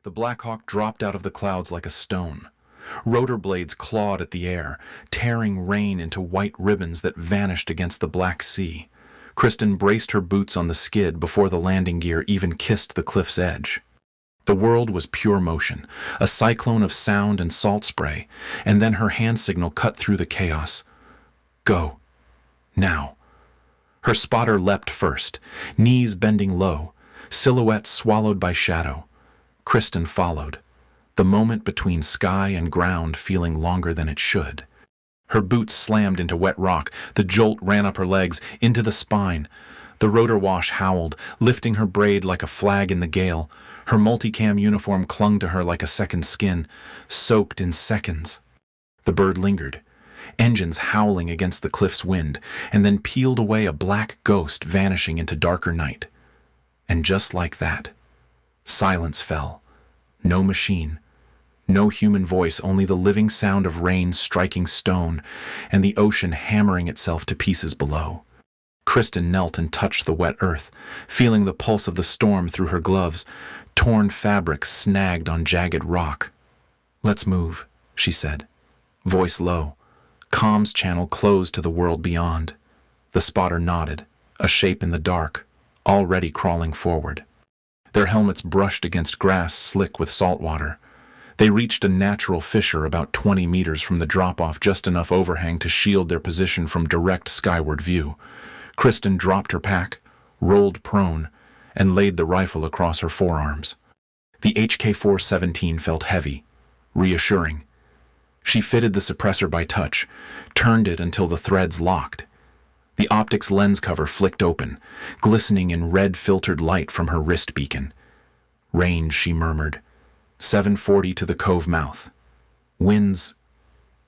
The Black Hawk dropped out of the clouds like a stone. Rotor blades clawed at the air, tearing rain into white ribbons that vanished against the black sea. Kristen braced her boots on the skid before the landing gear even kissed the cliff's edge. The world was pure motion, a cyclone of sound and salt spray, and then her hand signal cut through the chaos. Go. Now. Her spotter leapt first, knees bending low, silhouette swallowed by shadow. Kristen followed, the moment between sky and ground feeling longer than it should. Her boots slammed into wet rock, the jolt ran up her legs, into the spine. The rotor wash howled, lifting her braid like a flag in the gale. Her multicam uniform clung to her like a second skin, soaked in seconds. The bird lingered, engines howling against the cliff's wind, and then peeled away, a black ghost vanishing into darker night. And just like that, silence fell. No machine, no human voice, only the living sound of rain striking stone and the ocean hammering itself to pieces below. Kristen knelt and touched the wet earth, feeling the pulse of the storm through her gloves, torn fabric snagged on jagged rock. "Let's move," she said, voice low. Comms channel closed to the world beyond. The spotter nodded, a shape in the dark, already crawling forward. Their helmets brushed against grass slick with salt water. They reached a natural fissure about 20 meters from the drop-off, just enough overhang to shield their position from direct skyward view. Kristen dropped her pack, rolled prone, and laid the rifle across her forearms. The HK-417 felt heavy, reassuring. She fitted the suppressor by touch, turned it until the threads locked. The optics lens cover flicked open, glistening in red-filtered light from her wrist beacon. "Range," she murmured. 740 to the cove mouth. Winds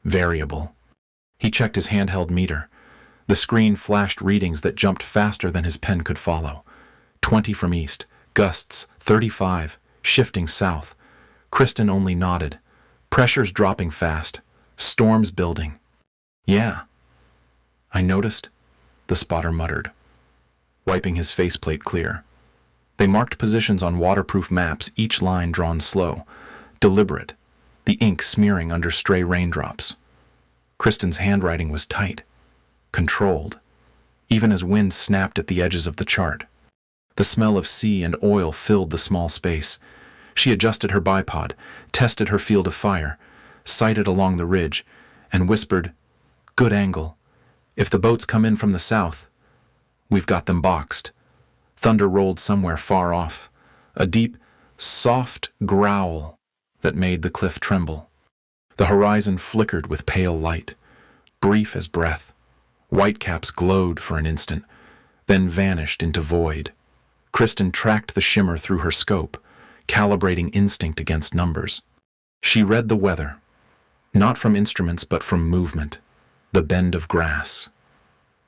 variable. He checked his handheld meter. The screen flashed readings that jumped faster than his pen could follow. 20 from east, gusts 35, shifting south. Kristen only nodded. Pressure's dropping fast. Storms building. "Yeah. I noticed," the spotter muttered, wiping his faceplate clear. They marked positions on waterproof maps, each line drawn slow, deliberate, the ink smearing under stray raindrops. Kristen's handwriting was tight, controlled, even as wind snapped at the edges of the chart. The smell of sea and oil filled the small space. She adjusted her bipod, tested her field of fire, sighted along the ridge, and whispered, "Good angle. If the boats come in from the south, we've got them boxed." Thunder rolled somewhere far off, a deep, soft growl that made the cliff tremble. The horizon flickered with pale light, brief as breath. Whitecaps glowed for an instant, then vanished into void. Kristen tracked the shimmer through her scope, calibrating instinct against numbers. She read the weather, not from instruments but from movement, the bend of grass,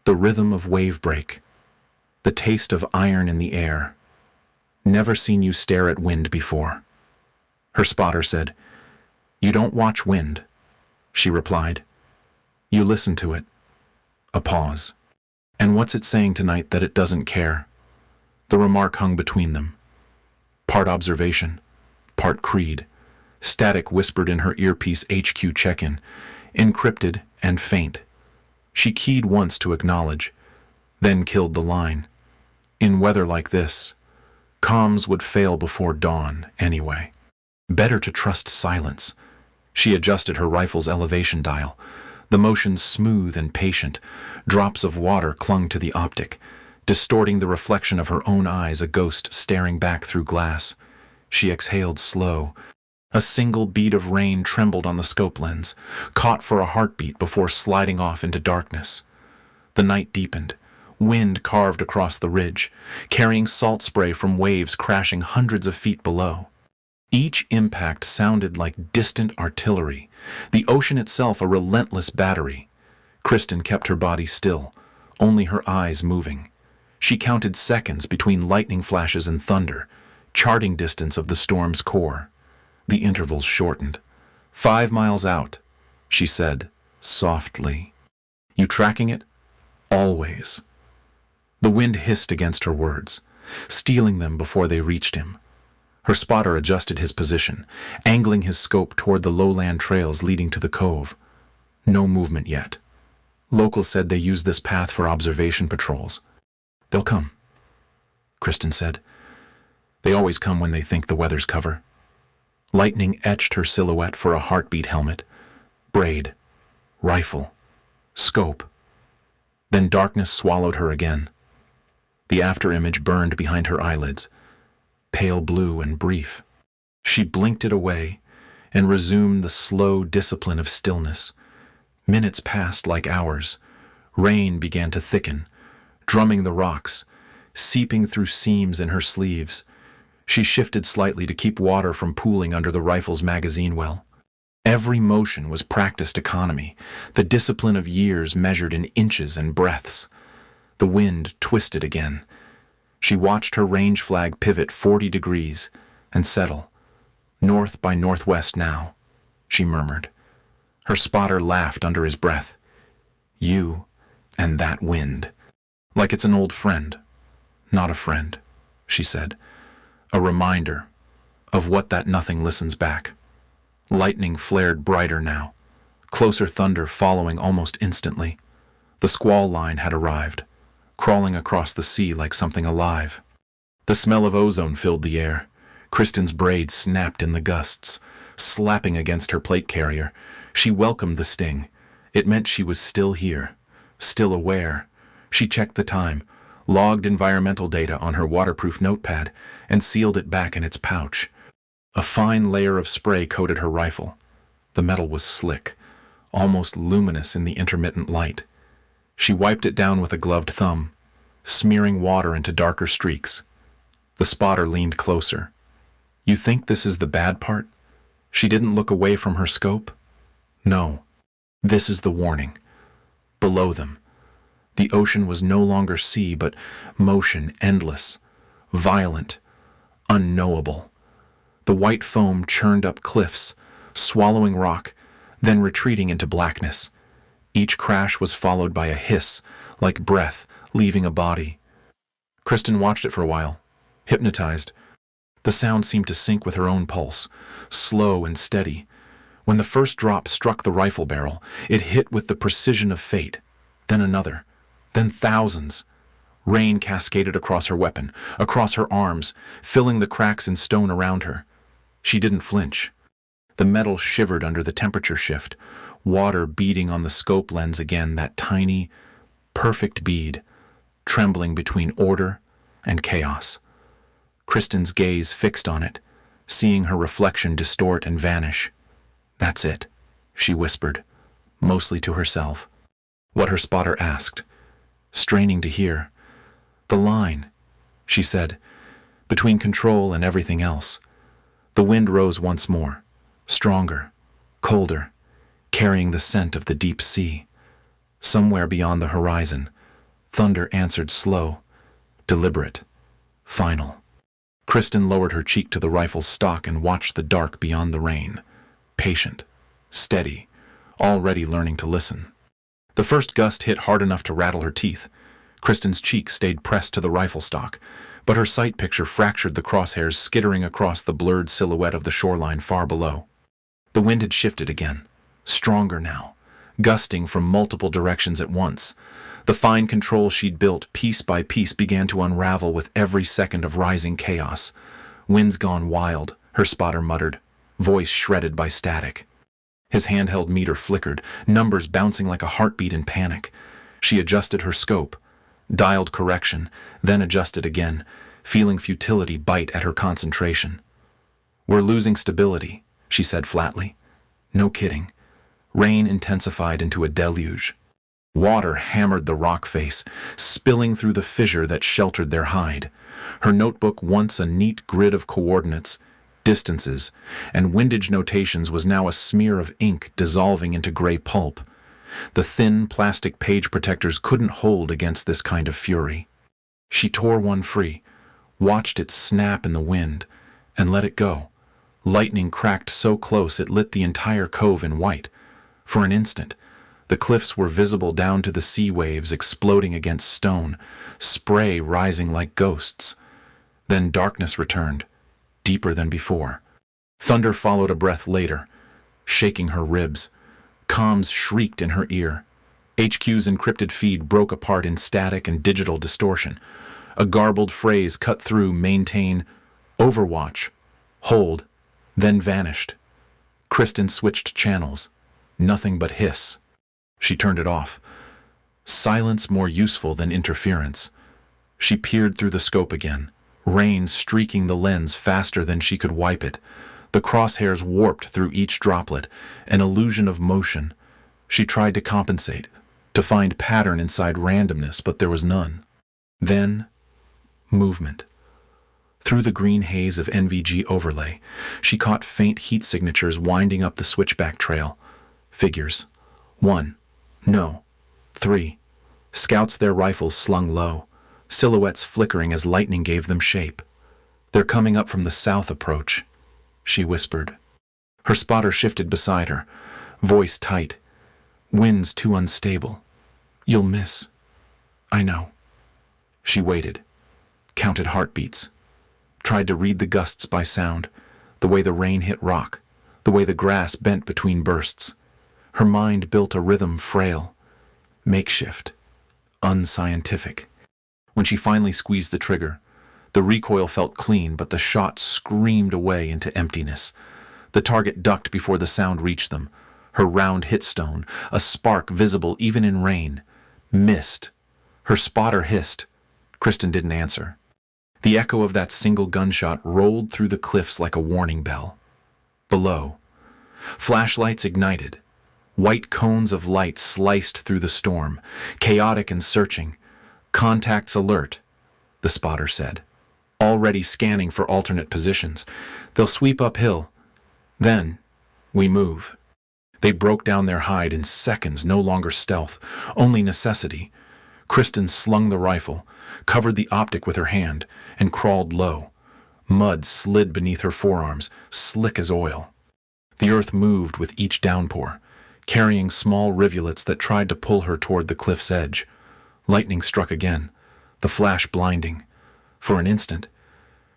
the rhythm of wave break, the taste of iron in the air. "Never seen you stare at wind before." Her spotter said, "You don't watch wind," she replied. "You listen to it." A pause. "And what's it saying tonight that it doesn't care?" The remark hung between them. Part observation, part creed. Static whispered in her earpiece HQ check-in, encrypted and faint. She keyed once to acknowledge, then killed the line. In weather like this, comms would fail before dawn anyway. Better to trust silence. She adjusted her rifle's elevation dial, the motion smooth and patient. Drops of water clung to the optic, distorting the reflection of her own eyes, a ghost staring back through glass. She exhaled slow. A single bead of rain trembled on the scope lens, caught for a heartbeat before sliding off into darkness. The night deepened. Wind carved across the ridge, carrying salt spray from waves crashing hundreds of feet below. Each impact sounded like distant artillery, the ocean itself a relentless battery. Kristen kept her body still, only her eyes moving. She counted seconds between lightning flashes and thunder, charting distance of the storm's core. The intervals shortened. 5 miles out, she said, softly. "You tracking it?" "Always." The wind hissed against her words, stealing them before they reached him. Her spotter adjusted his position, angling his scope toward the lowland trails leading to the cove. No movement yet. Locals said they use this path for observation patrols. "They'll come," Kristen said. "They always come when they think the weather's cover." Lightning etched her silhouette for a heartbeat helmet. Braid. Rifle. Scope. Then darkness swallowed her again. The afterimage burned behind her eyelids, pale blue and brief. She blinked it away and resumed the slow discipline of stillness. Minutes passed like hours. Rain began to thicken, drumming the rocks, seeping through seams in her sleeves. She shifted slightly to keep water from pooling under the rifle's magazine well. Every motion was practiced economy, the discipline of years measured in inches and breaths. The wind twisted again. She watched her range flag pivot 40 degrees and settle. "North by northwest now," she murmured. Her spotter laughed under his breath. "You and that wind. Like it's an old friend." "Not a friend," she said. "A reminder of what that nothing listens back." Lightning flared brighter now, closer thunder following almost instantly. The squall line had arrived, crawling across the sea like something alive. The smell of ozone filled the air. Kristen's braid snapped in the gusts, slapping against her plate carrier. She welcomed the sting. It meant she was still here, still aware. She checked the time, logged environmental data on her waterproof notepad, and sealed it back in its pouch. A fine layer of spray coated her rifle. The metal was slick, almost luminous in the intermittent light. She wiped it down with a gloved thumb, smearing water into darker streaks. The spotter leaned closer. "You think this is the bad part?" She didn't look away from her scope. "No, this is the warning." Below them, the ocean was no longer sea, but motion endless, violent, unknowable. The white foam churned up cliffs, swallowing rock, then retreating into blackness. Each crash was followed by a hiss, like breath leaving a body. Kristen watched it for a while, hypnotized. The sound seemed to sync with her own pulse, slow and steady. When the first drop struck the rifle barrel, it hit with the precision of fate. Then another, then thousands. Rain cascaded across her weapon, across her arms, filling the cracks in stone around her. She didn't flinch. The metal shivered under the temperature shift, water beading on the scope lens again, that tiny, perfect bead, trembling between order and chaos. Kristen's gaze fixed on it, seeing her reflection distort and vanish. "That's it," she whispered, mostly to herself. What her spotter asked, straining to hear. "The line," she said, "between control and everything else." The wind rose once more, stronger, colder, carrying the scent of the deep sea. Somewhere beyond the horizon, thunder answered slow, deliberate, final. Kristen lowered her cheek to the rifle's stock and watched the dark beyond the rain. Patient, steady, already learning to listen. The first gust hit hard enough to rattle her teeth. Kristen's cheek stayed pressed to the rifle stock, but her sight picture fractured the crosshairs, skittering across the blurred silhouette of the shoreline far below. The wind had shifted again, stronger now, gusting from multiple directions at once. The fine control she'd built piece by piece began to unravel with every second of rising chaos. "Wind's gone wild," her spotter muttered, voice shredded by static. His handheld meter flickered, numbers bouncing like a heartbeat in panic. She adjusted her scope, dialed correction, then adjusted again, feeling futility bite at her concentration. "We're losing stability," she said flatly. No kidding. Rain intensified into a deluge. Water hammered the rock face, spilling through the fissure that sheltered their hide. Her notebook, once a neat grid of coordinates, distances, and windage notations, was now a smear of ink dissolving into gray pulp. The thin plastic page protectors couldn't hold against this kind of fury. She tore one free, watched it snap in the wind, and let it go. Lightning cracked so close it lit the entire cove in white. For an instant, the cliffs were visible down to the sea waves exploding against stone, spray rising like ghosts. Then darkness returned, deeper than before. Thunder followed a breath later, shaking her ribs. Comms shrieked in her ear. HQ's encrypted feed broke apart in static and digital distortion. A garbled phrase cut through maintain, overwatch, hold, then vanished. Kristen switched channels. Nothing but hiss. She turned it off. Silence more useful than interference. She peered through the scope again, rain streaking the lens faster than she could wipe it. The crosshairs warped through each droplet, an illusion of motion. She tried to compensate, to find pattern inside randomness, but there was none. Then, movement. Through the green haze of NVG overlay, she caught faint heat signatures winding up the switchback trail. Figures. 1. No. 3. Scouts, their rifles slung low, silhouettes flickering as lightning gave them shape. They're coming up from the south approach, she whispered. Her spotter shifted beside her, voice tight. Wind's too unstable. You'll miss. I know. She waited, counted heartbeats, tried to read the gusts by sound, the way the rain hit rock, the way the grass bent between bursts. Her mind built a rhythm frail, makeshift, unscientific. When she finally squeezed the trigger, the recoil felt clean, but the shot screamed away into emptiness. The target ducked before the sound reached them. Her round hit stone, a spark visible even in rain, missed. Her spotter hissed. Kristen didn't answer. The echo of that single gunshot rolled through the cliffs like a warning bell. Below, flashlights ignited. White cones of light sliced through the storm, chaotic and searching. Contacts alert, the spotter said. Already scanning for alternate positions. They'll sweep uphill. Then, we move. They broke down their hide in seconds, no longer stealth, only necessity. Kristen slung the rifle, covered the optic with her hand, and crawled low. Mud slid beneath her forearms, slick as oil. The earth moved with each downpour, carrying small rivulets that tried to pull her toward the cliff's edge. Lightning struck again, the flash blinding. For an instant,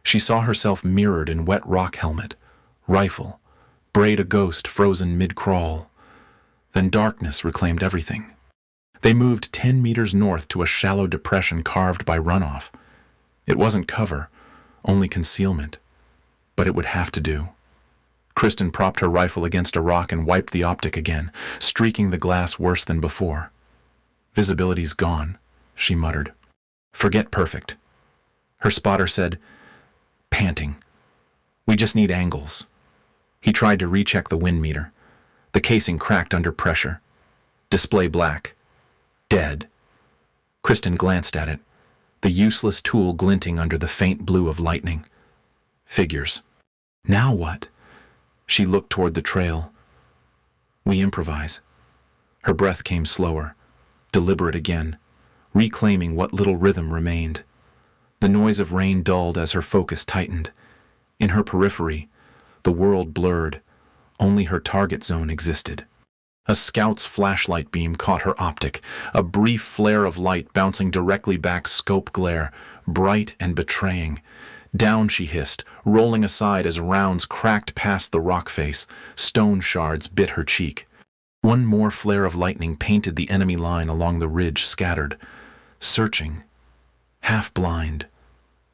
she saw herself mirrored in wet rock helmet, rifle, braid a ghost frozen mid-crawl. Then darkness reclaimed everything. They moved 10 meters north to a shallow depression carved by runoff. It wasn't cover, only concealment. But it would have to do. Kristen propped her rifle against a rock and wiped the optic again, streaking the glass worse than before. Visibility's gone, she muttered. Forget perfect. Her spotter said, panting. We just need angles. He tried to recheck the wind meter. The casing cracked under pressure. Display black. Dead. Kristen glanced at it, the useless tool glinting under the faint blue of lightning. Figures. Now what? She looked toward the trail. We improvise. Her breath came slower, deliberate again, reclaiming what little rhythm remained. The noise of rain dulled as her focus tightened. In her periphery, the world blurred. Only her target zone existed. A scout's flashlight beam caught her optic, a brief flare of light bouncing directly back scope glare, bright and betraying. Down she hissed, rolling aside as rounds cracked past the rock face. Stone shards bit her cheek. One more flare of lightning painted the enemy line along the ridge scattered. Searching, half blind,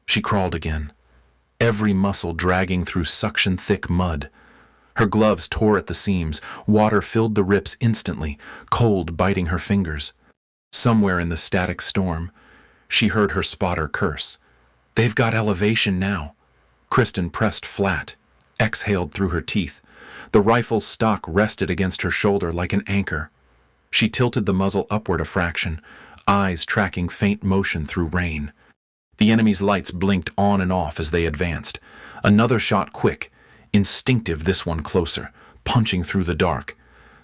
she crawled again, every muscle dragging through suction-thick mud. Her gloves tore at the seams, water filled the rips instantly, cold biting her fingers. Somewhere in the static storm, she heard her spotter curse. They've got elevation now. Kristen pressed flat, exhaled through her teeth. The rifle's stock rested against her shoulder like an anchor. She tilted the muzzle upward a fraction, eyes tracking faint motion through rain. The enemy's lights blinked on and off as they advanced. Another shot quick, instinctive this one closer, punching through the dark.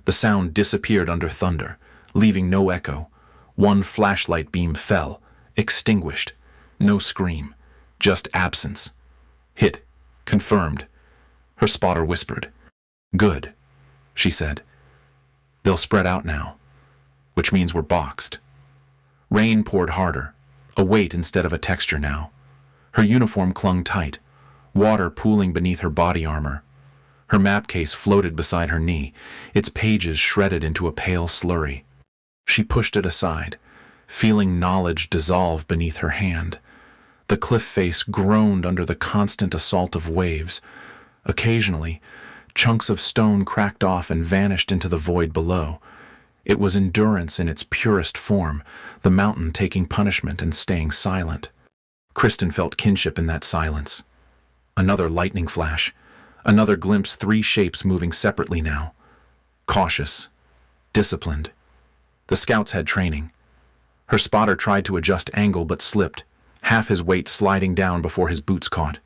The sound disappeared under thunder, leaving no echo. One flashlight beam fell, extinguished. No scream, just absence. Hit, confirmed. Her spotter whispered. Good, she said. They'll spread out now, which means we're boxed. Rain poured harder, a weight instead of a texture now. Her uniform clung tight, water pooling beneath her body armor. Her map case floated beside her knee, its pages shredded into a pale slurry. She pushed it aside, feeling knowledge dissolve beneath her hand. The cliff face groaned under the constant assault of waves. Occasionally, chunks of stone cracked off and vanished into the void below. It was endurance in its purest form, the mountain taking punishment and staying silent. Kristen felt kinship in that silence. Another lightning flash. Another glimpse, three shapes moving separately now. Cautious. Disciplined. The scouts had training. Her spotter tried to adjust angle but slipped, half his weight sliding down before his boots caught.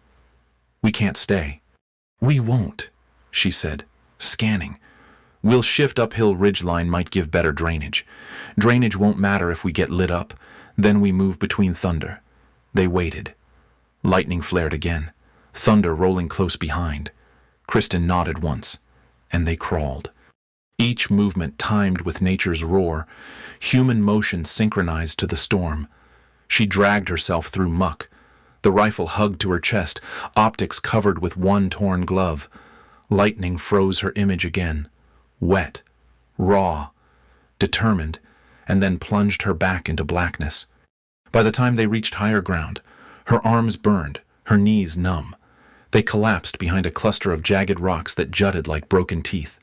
"We can't stay." "We won't," she said, scanning. "We'll shift uphill ridgeline might give better drainage. Drainage won't matter if we get lit up. Then we move between thunder." They waited. Lightning flared again, thunder rolling close behind. Kristen nodded once, and they crawled. Each movement timed with nature's roar, human motion synchronized to the storm. She dragged herself through muck, the rifle hugged to her chest, optics covered with one torn glove. Lightning froze her image again, wet, raw, determined, and then plunged her back into blackness. By the time they reached higher ground, her arms burned, her knees numb. They collapsed behind a cluster of jagged rocks that jutted like broken teeth.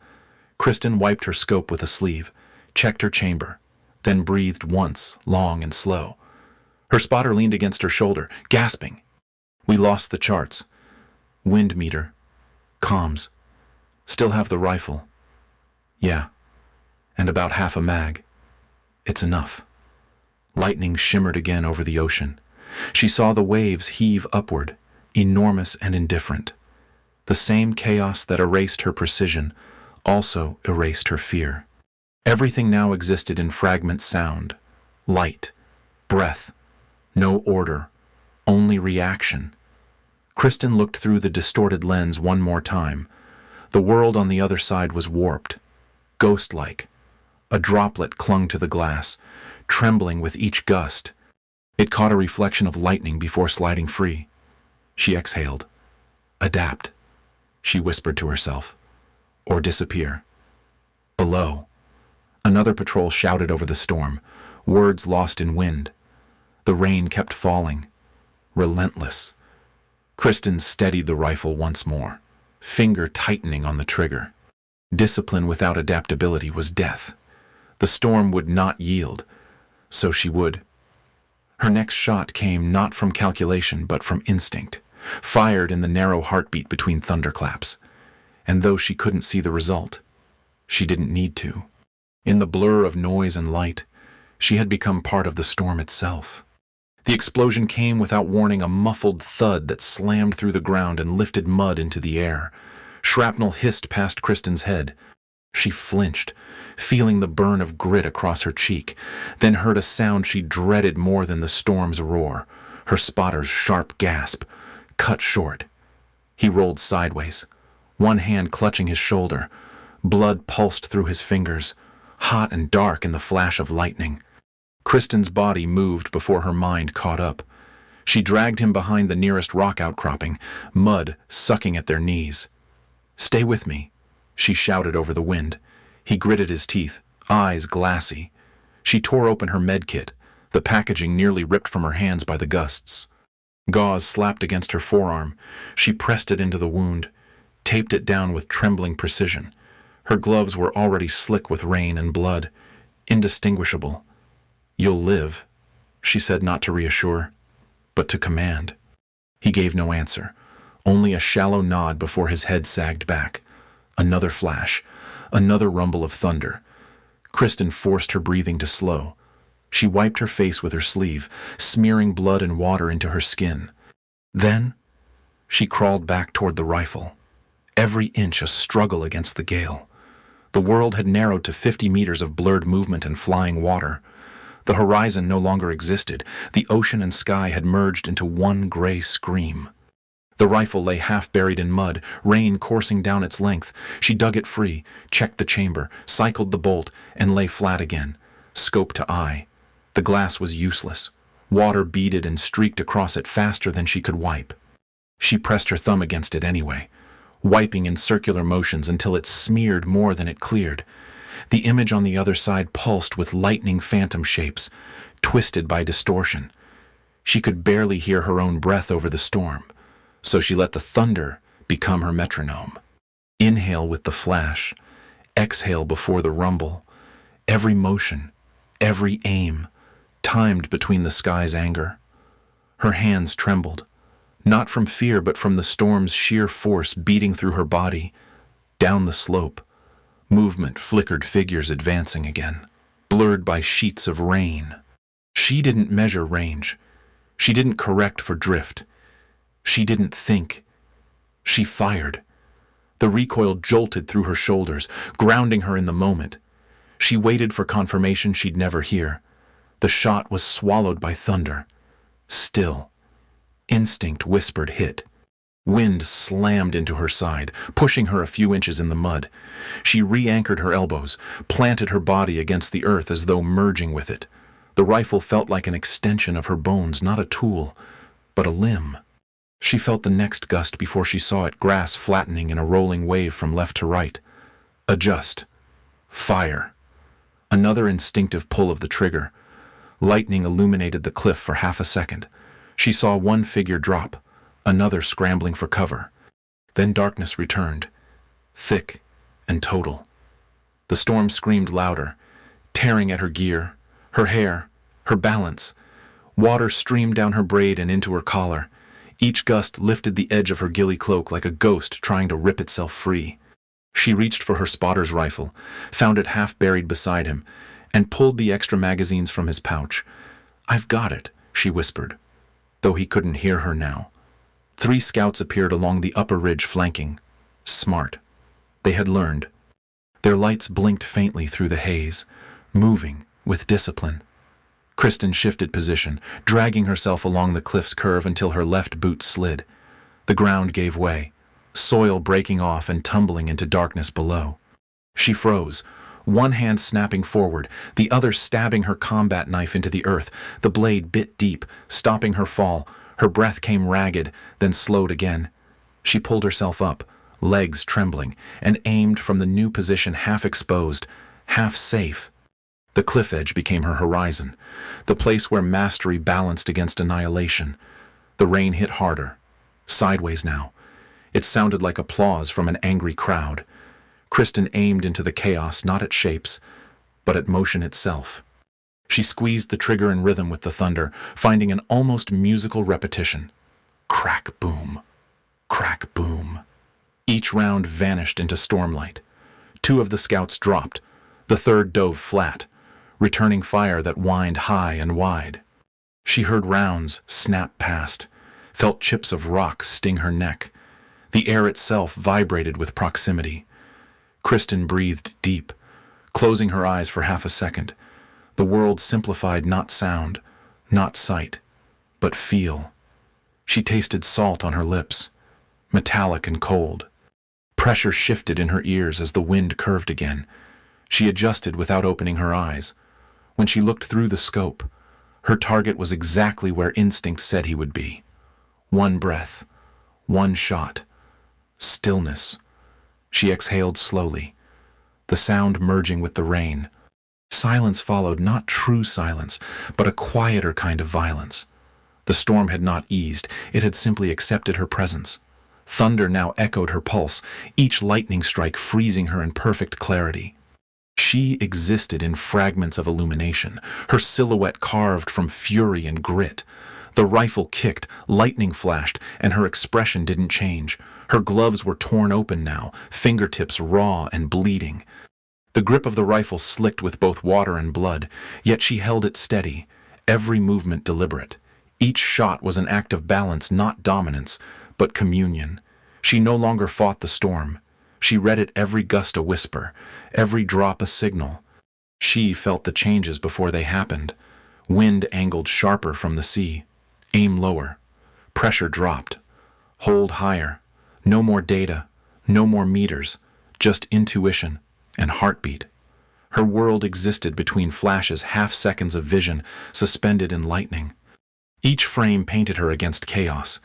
Kristen wiped her scope with a sleeve, checked her chamber, then breathed once, long and slow. Her spotter leaned against her shoulder, gasping. "We lost the charts. Wind meter. Comms. Still have the rifle." "Yeah. And about half a mag. It's enough." Lightning shimmered again over the ocean. She saw the waves heave upward, enormous and indifferent. The same chaos that erased her precision also erased her fear. Everything now existed in fragment sound, light, breath, no order, only reaction. Kristen looked through the distorted lens one more time. The world on the other side was warped, ghost-like. A droplet clung to the glass, trembling with each gust. It caught a reflection of lightning before sliding free. She exhaled. "Adapt," she whispered to herself, "or disappear." Below, another patrol shouted over the storm, words lost in wind. The rain kept falling, relentless. Kristen steadied the rifle once more, finger tightening on the trigger. Discipline without adaptability was death. The storm would not yield, so she would. Her next shot came not from calculation but from instinct, fired in the narrow heartbeat between thunderclaps. And though she couldn't see the result, she didn't need to. In the blur of noise and light, she had become part of the storm itself. The explosion came without warning, a muffled thud that slammed through the ground and lifted mud into the air. Shrapnel hissed past Kristen's head. She flinched, feeling the burn of grit across her cheek, then heard a sound she dreaded more than the storm's roar, her spotter's sharp gasp, cut short. He rolled sideways, one hand clutching his shoulder. Blood pulsed through his fingers, hot and dark in the flash of lightning. Kristen's body moved before her mind caught up. She dragged him behind the nearest rock outcropping, mud sucking at their knees. "Stay with me," she shouted over the wind. He gritted his teeth, eyes glassy. She tore open her medkit, the packaging nearly ripped from her hands by the gusts. Gauze slapped against her forearm. She pressed it into the wound, taped it down with trembling precision. Her gloves were already slick with rain and blood, indistinguishable. "You'll live," she said, not to reassure, but to command. He gave no answer, only a shallow nod before his head sagged back. Another flash, another rumble of thunder. Kristen forced her breathing to slow. She wiped her face with her sleeve, smearing blood and water into her skin. Then, she crawled back toward the rifle, every inch a struggle against the gale. The world had narrowed to 50 meters of blurred movement and flying water. The horizon no longer existed. The ocean and sky had merged into one gray scream. The rifle lay half buried in mud, rain coursing down its length. She dug it free, checked the chamber, cycled the bolt, and lay flat again, scope to eye. The glass was useless. Water beaded and streaked across it faster than she could wipe. She pressed her thumb against it anyway, wiping in circular motions until it smeared more than it cleared. The image on the other side pulsed with lightning phantom shapes, twisted by distortion. She could barely hear her own breath over the storm, so she let the thunder become her metronome. Inhale with the flash, exhale before the rumble. Every motion, every aim, timed between the sky's anger. Her hands trembled, not from fear but from the storm's sheer force beating through her body. Down the slope, movement flickered figures advancing again, blurred by sheets of rain. She didn't measure range. She didn't correct for drift. She didn't think. She fired. The recoil jolted through her shoulders, grounding her in the moment. She waited for confirmation she'd never hear. The shot was swallowed by thunder. Still. Instinct whispered hit. Wind slammed into her side, pushing her a few inches in the mud. She re-anchored her elbows, planted her body against the earth as though merging with it. The rifle felt like an extension of her bones, not a tool, but a limb. She felt the next gust before she saw it, grass flattening in a rolling wave from left to right. Adjust. Fire. Another instinctive pull of the trigger. Lightning illuminated the cliff for half a second. She saw one figure drop, another scrambling for cover. Then darkness returned, thick and total. The storm screamed louder, tearing at her gear, her hair, her balance. Water streamed down her braid and into her collar. Each gust lifted the edge of her ghillie cloak like a ghost trying to rip itself free. She reached for her spotter's rifle, found it half buried beside him, and pulled the extra magazines from his pouch. "I've got it," she whispered, though he couldn't hear her now. 3 scouts appeared along the upper ridge flanking. Smart. They had learned. Their lights blinked faintly through the haze, moving with discipline. Kristen shifted position, dragging herself along the cliff's curve until her left boot slid. The ground gave way, soil breaking off and tumbling into darkness below. She froze, one hand snapping forward, the other stabbing her combat knife into the earth. The blade bit deep, stopping her fall. Her breath came ragged, then slowed again. She pulled herself up, legs trembling, and aimed from the new position, half exposed, half safe. The cliff edge became her horizon, the place where mastery balanced against annihilation. The rain hit harder, sideways now. It sounded like applause from an angry crowd. Kristen aimed into the chaos, not at shapes, but at motion itself. She squeezed the trigger in rhythm with the thunder, finding an almost musical repetition. Crack, boom. Crack, boom. Each round vanished into stormlight. 2 of the scouts dropped. The third dove flat, returning fire that whined high and wide. She heard rounds snap past, felt chips of rock sting her neck. The air itself vibrated with proximity. Kristen breathed deep, closing her eyes for half a second. The world simplified, not sound, not sight, but feel. She tasted salt on her lips, metallic and cold. Pressure shifted in her ears as the wind curved again. She adjusted without opening her eyes. When she looked through the scope, her target was exactly where instinct said he would be. 1 breath, 1 shot. Stillness. She exhaled slowly, the sound merging with the rain. Silence followed, not true silence, but a quieter kind of violence. The storm had not eased, it had simply accepted her presence. Thunder now echoed her pulse, each lightning strike freezing her in perfect clarity. She existed in fragments of illumination, her silhouette carved from fury and grit. The rifle kicked, lightning flashed, and her expression didn't change. Her gloves were torn open now, fingertips raw and bleeding. The grip of the rifle slicked with both water and blood, yet she held it steady, every movement deliberate. Each shot was an act of balance, not dominance, but communion. She no longer fought the storm. She read it every gust a whisper, every drop a signal. She felt the changes before they happened. Wind angled sharper from the sea. Aim lower. Pressure dropped. Hold higher. No more data, no more meters, just intuition and heartbeat. Her world existed between flashes, half-seconds of vision, suspended in lightning. Each frame painted her against chaos.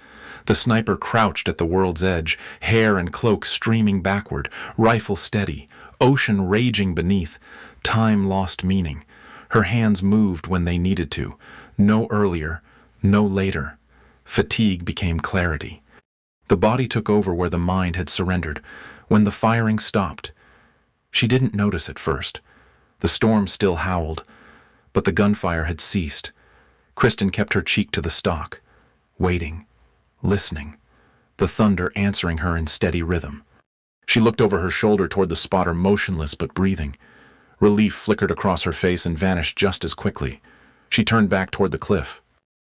The sniper crouched at the world's edge, hair and cloak streaming backward, rifle steady, ocean raging beneath, time lost meaning. Her hands moved when they needed to, no earlier, no later. Fatigue became clarity. The body took over where the mind had surrendered, when the firing stopped. She didn't notice at first. The storm still howled, but the gunfire had ceased. Kristen kept her cheek to the stock, waiting, listening, the thunder answering her in steady rhythm. She looked over her shoulder toward the spotter, motionless but breathing. Relief flickered across her face and vanished just as quickly. She turned back toward the cliff.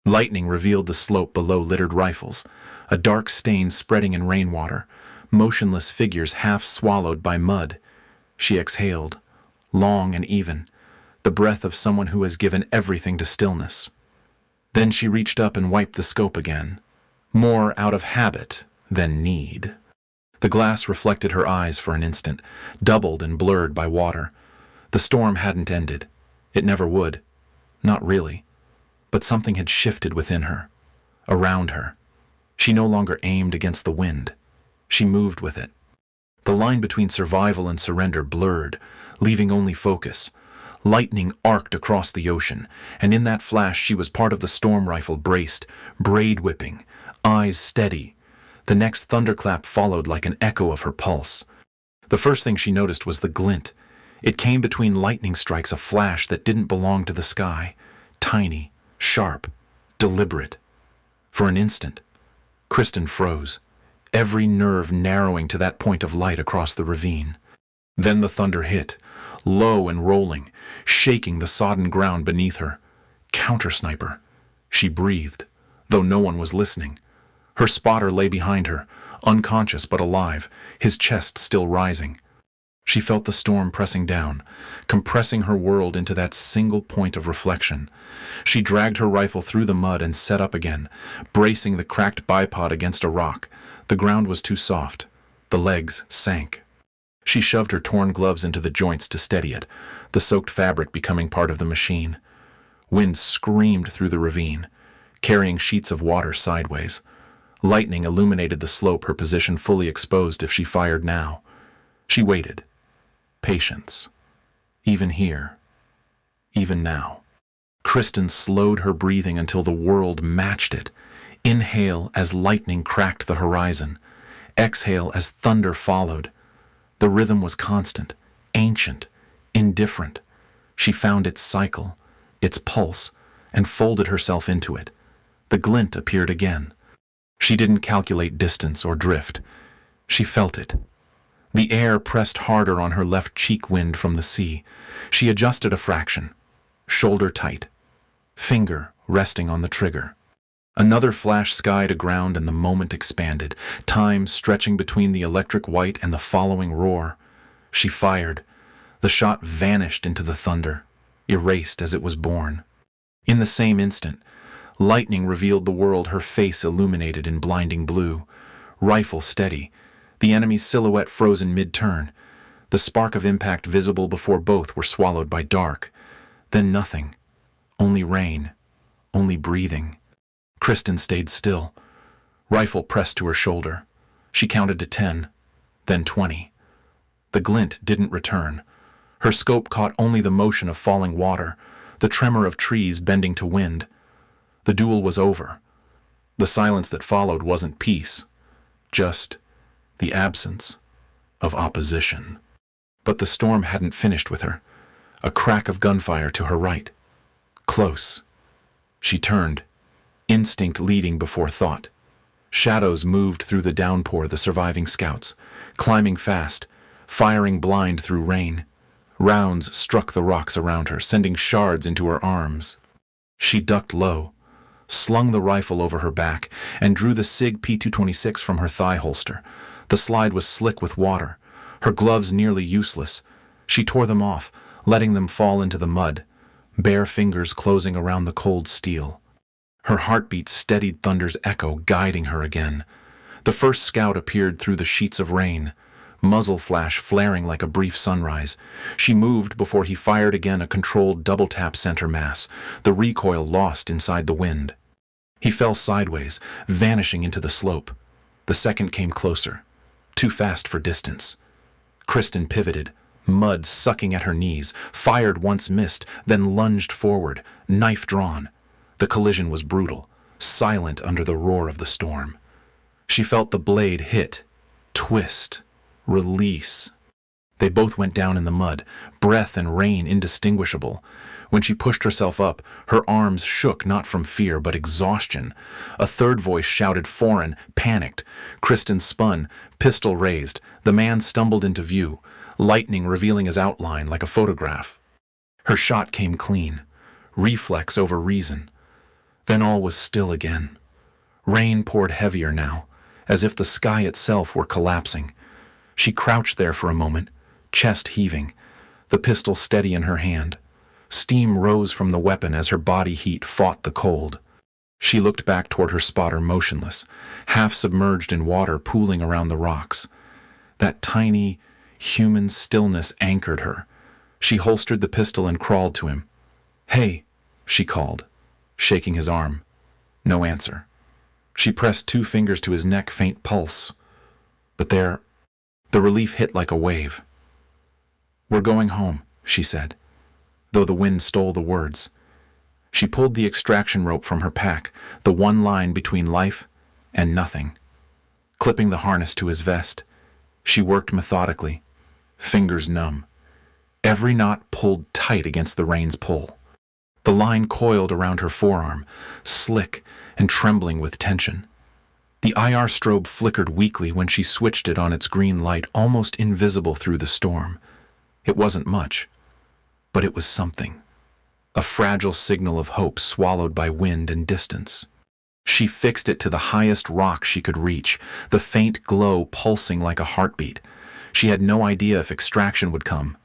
Lightning revealed the slope below littered rifles, a dark stain spreading in rainwater, motionless figures half swallowed by mud. She exhaled, long and even, the breath of someone who has given everything to stillness. Then she reached up and wiped the scope again, more out of habit than need. The glass reflected her eyes for an instant, doubled and blurred by water. The storm hadn't ended. It never would. Not really. But something had shifted within her, around her. She no longer aimed against the wind. She moved with it. The line between survival and surrender blurred, leaving only focus. Lightning arced across the ocean, and in that flash she was part of the storm rifle, braced, braid whipping, eyes steady. The next thunderclap followed like an echo of her pulse. The first thing she noticed was the glint. It came between lightning strikes, a flash that didn't belong to the sky, tiny, sharp, deliberate. For an instant, Kristen froze, every nerve narrowing to that point of light across the ravine. Then the thunder hit, low and rolling, shaking the sodden ground beneath her. Counter-sniper. She breathed, though no one was listening. Her spotter lay behind her, unconscious but alive, his chest still rising. She felt the storm pressing down, compressing her world into that single point of reflection. She dragged her rifle through the mud and set up again, bracing the cracked bipod against a rock. The ground was too soft. The legs sank. She shoved her torn gloves into the joints to steady it, the soaked fabric becoming part of the machine. Wind screamed through the ravine, carrying sheets of water sideways. Lightning illuminated the slope, her position fully exposed if she fired now. She waited. Patience. Even here. Even now. Kristen slowed her breathing until the world matched it. Inhale as lightning cracked the horizon. Exhale as thunder followed. The rhythm was constant, ancient, indifferent. She found its cycle, its pulse, and folded herself into it. The glint appeared again. She didn't calculate distance or drift. She felt it. The air pressed harder on her left cheek, wind from the sea. She adjusted a fraction, shoulder tight, finger resting on the trigger. Another flash skied a ground and the moment expanded, time stretching between the electric white and the following roar. She fired. The shot vanished into the thunder, erased as it was born. In the same instant, lightning revealed the world, her face illuminated in blinding blue. Rifle steady, the enemy's silhouette frozen mid-turn, the spark of impact visible before both were swallowed by dark. Then nothing. Only rain. Only breathing. Kristen stayed still. Rifle pressed to her shoulder. She counted to 10, then 20. The glint didn't return. Her scope caught only the motion of falling water, the tremor of trees bending to wind. The duel was over. The silence that followed wasn't peace, just the absence of opposition. But the storm hadn't finished with her. A crack of gunfire to her right. Close. She turned, instinct leading before thought. Shadows moved through the downpour, the surviving scouts, climbing fast, firing blind through rain. Rounds struck the rocks around her, sending shards into her arms. She ducked low, slung the rifle over her back, and drew the SIG P226 from her thigh holster. The slide was slick with water, her gloves nearly useless. She tore them off, letting them fall into the mud, bare fingers closing around the cold steel. Her heartbeat steadied thunder's echo, guiding her again. The first scout appeared through the sheets of rain, muzzle flash flaring like a brief sunrise. She moved before he fired again, a controlled double-tap center mass, the recoil lost inside the wind. He fell sideways, vanishing into the slope. The second came closer, too fast for distance. Kristen pivoted, mud sucking at her knees, fired once missed, then lunged forward, knife drawn. The collision was brutal, silent under the roar of the storm. She felt the blade hit, twist, release. They both went down in the mud, breath and rain indistinguishable. When she pushed herself up, her arms shook not from fear but exhaustion. A third voice shouted foreign, panicked. Kristen spun, pistol raised. The man stumbled into view, lightning revealing his outline like a photograph. Her shot came clean, reflex over reason. Then all was still again. Rain poured heavier now, as if the sky itself were collapsing. She crouched there for a moment, chest heaving, the pistol steady in her hand. Steam rose from the weapon as her body heat fought the cold. She looked back toward her spotter motionless, half submerged in water pooling around the rocks. That tiny, human stillness anchored her. She holstered the pistol and crawled to him. "Hey," she called, shaking his arm. No answer. She pressed 2 fingers to his neck, faint pulse. But there, the relief hit like a wave. "We're going home," she said, though the wind stole the words. She pulled the extraction rope from her pack, the one line between life and nothing. Clipping the harness to his vest, she worked methodically, fingers numb. Every knot pulled tight against the rain's pull. The line coiled around her forearm, slick and trembling with tension. The IR strobe flickered weakly when she switched it on its green light, almost invisible through the storm. It wasn't much, but it was something. A fragile signal of hope swallowed by wind and distance. She fixed it to the highest rock she could reach, the faint glow pulsing like a heartbeat. She had no idea if extraction would come.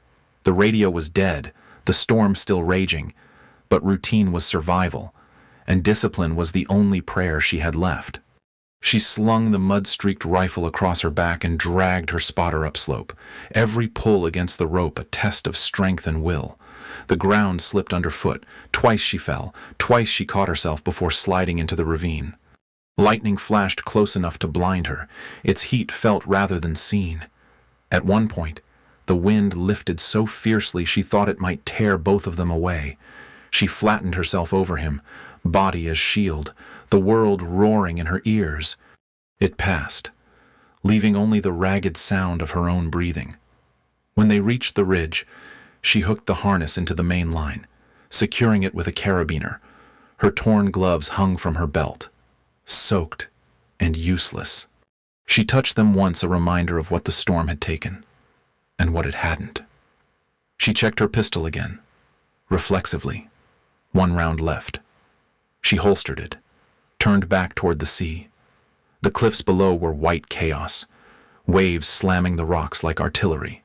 The radio was dead, the storm still raging, but routine was survival, and discipline was the only prayer she had left. She slung the mud-streaked rifle across her back and dragged her spotter upslope, every pull against the rope a test of strength and will. The ground slipped underfoot. Twice she fell. Twice she caught herself before sliding into the ravine. Lightning flashed close enough to blind her, its heat felt rather than seen. At one point, the wind lifted so fiercely she thought it might tear both of them away. She flattened herself over him, body as shield, the world roaring in her ears. It passed, leaving only the ragged sound of her own breathing. When they reached the ridge, she hooked the harness into the main line, securing it with a carabiner. Her torn gloves hung from her belt, soaked and useless. She touched them once, a reminder of what the storm had taken, and what it hadn't. She checked her pistol again, reflexively. 1 round left. She holstered it, turned back toward the sea. The cliffs below were white chaos, waves slamming the rocks like artillery.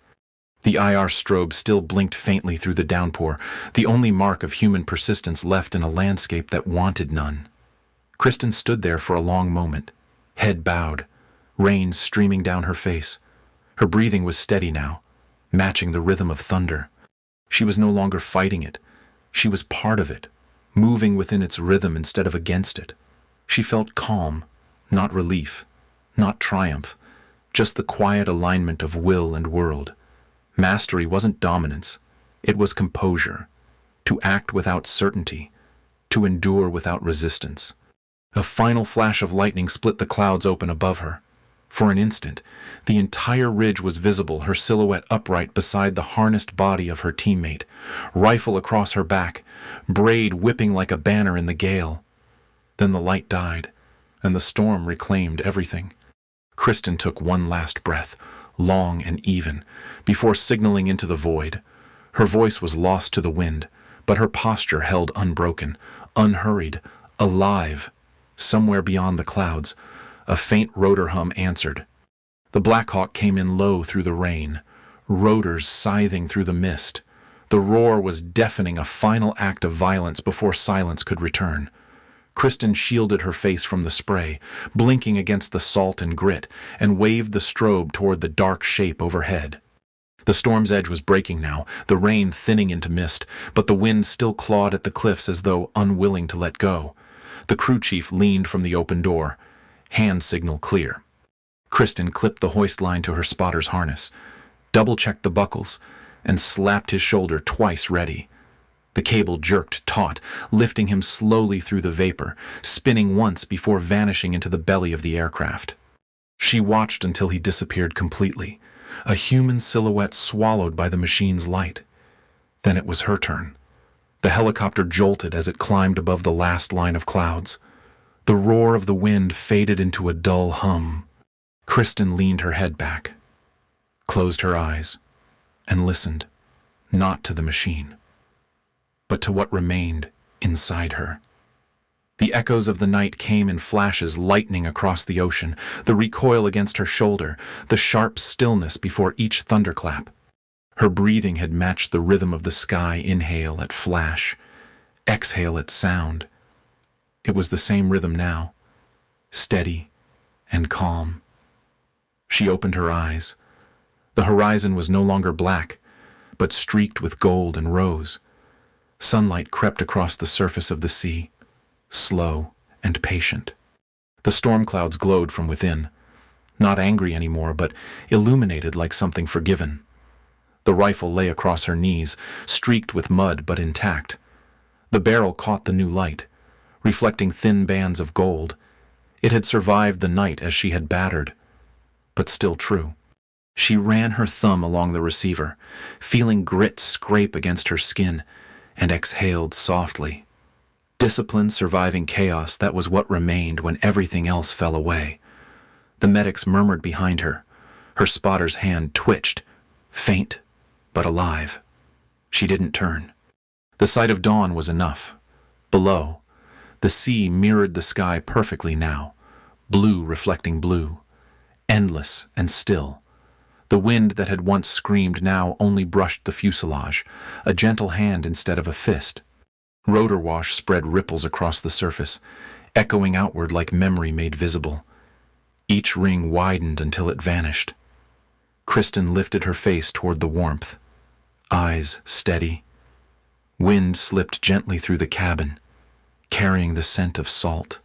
The IR strobe still blinked faintly through the downpour, the only mark of human persistence left in a landscape that wanted none. Kristen stood there for a long moment, head bowed, rain streaming down her face. Her breathing was steady now, matching the rhythm of thunder. She was no longer fighting it. She was part of it, moving within its rhythm instead of against it. She felt calm, not relief, not triumph, just the quiet alignment of will and world. Mastery wasn't dominance, it was composure, to act without certainty, to endure without resistance. A final flash of lightning split the clouds open above her. For an instant, the entire ridge was visible, her silhouette upright beside the harnessed body of her teammate, rifle across her back, braid whipping like a banner in the gale. Then the light died, and the storm reclaimed everything. Kristen took one last breath, long and even, before signaling into the void. Her voice was lost to the wind, but her posture held unbroken, unhurried, alive. Somewhere beyond the clouds, a faint rotor hum answered. The Blackhawk came in low through the rain, rotors scything through the mist. The roar was deafening, a final act of violence before silence could return. Kristen shielded her face from the spray, blinking against the salt and grit, and waved the strobe toward the dark shape overhead. The storm's edge was breaking now, the rain thinning into mist, but the wind still clawed at the cliffs as though unwilling to let go. The crew chief leaned from the open door. Hand signal clear. Kristen clipped the hoist line to her spotter's harness, double-checked the buckles, and slapped his shoulder twice ready. The cable jerked taut, lifting him slowly through the vapor, spinning once before vanishing into the belly of the aircraft. She watched until he disappeared completely, a human silhouette swallowed by the machine's light. Then it was her turn. The helicopter jolted as it climbed above the last line of clouds. The roar of the wind faded into a dull hum. Kristen leaned her head back, closed her eyes, and listened, not to the machine, but to what remained inside her. The echoes of the night came in flashes lightning across the ocean, the recoil against her shoulder, the sharp stillness before each thunderclap. Her breathing had matched the rhythm of the sky, inhale at flash, exhale at sound. It was the same rhythm now, steady and calm. She opened her eyes. The horizon was no longer black, but streaked with gold and rose. Sunlight crept across the surface of the sea, slow and patient. The storm clouds glowed from within, not angry anymore, but illuminated like something forgiven. The rifle lay across her knees, streaked with mud but intact. The barrel caught the new light, reflecting thin bands of gold. It had survived the night as she had battered, but still true. She ran her thumb along the receiver, feeling grit scrape against her skin, and exhaled softly. Discipline surviving chaos, that was what remained when everything else fell away. The medics murmured behind her. Her spotter's hand twitched, faint but alive. She didn't turn. The sight of dawn was enough. Below, the sea mirrored the sky perfectly now, blue reflecting blue, endless and still. The wind that had once screamed now only brushed the fuselage, a gentle hand instead of a fist. Rotor wash spread ripples across the surface, echoing outward like memory made visible. Each ring widened until it vanished. Kristen lifted her face toward the warmth, eyes steady. Wind slipped gently through the cabin, carrying the scent of salt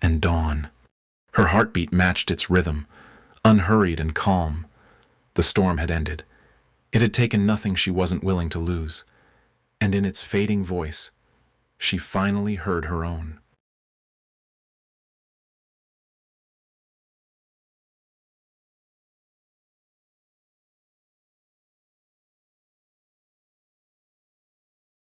and dawn. Her heartbeat matched its rhythm, unhurried and calm. The storm had ended. It had taken nothing she wasn't willing to lose, and in its fading voice, she finally heard her own.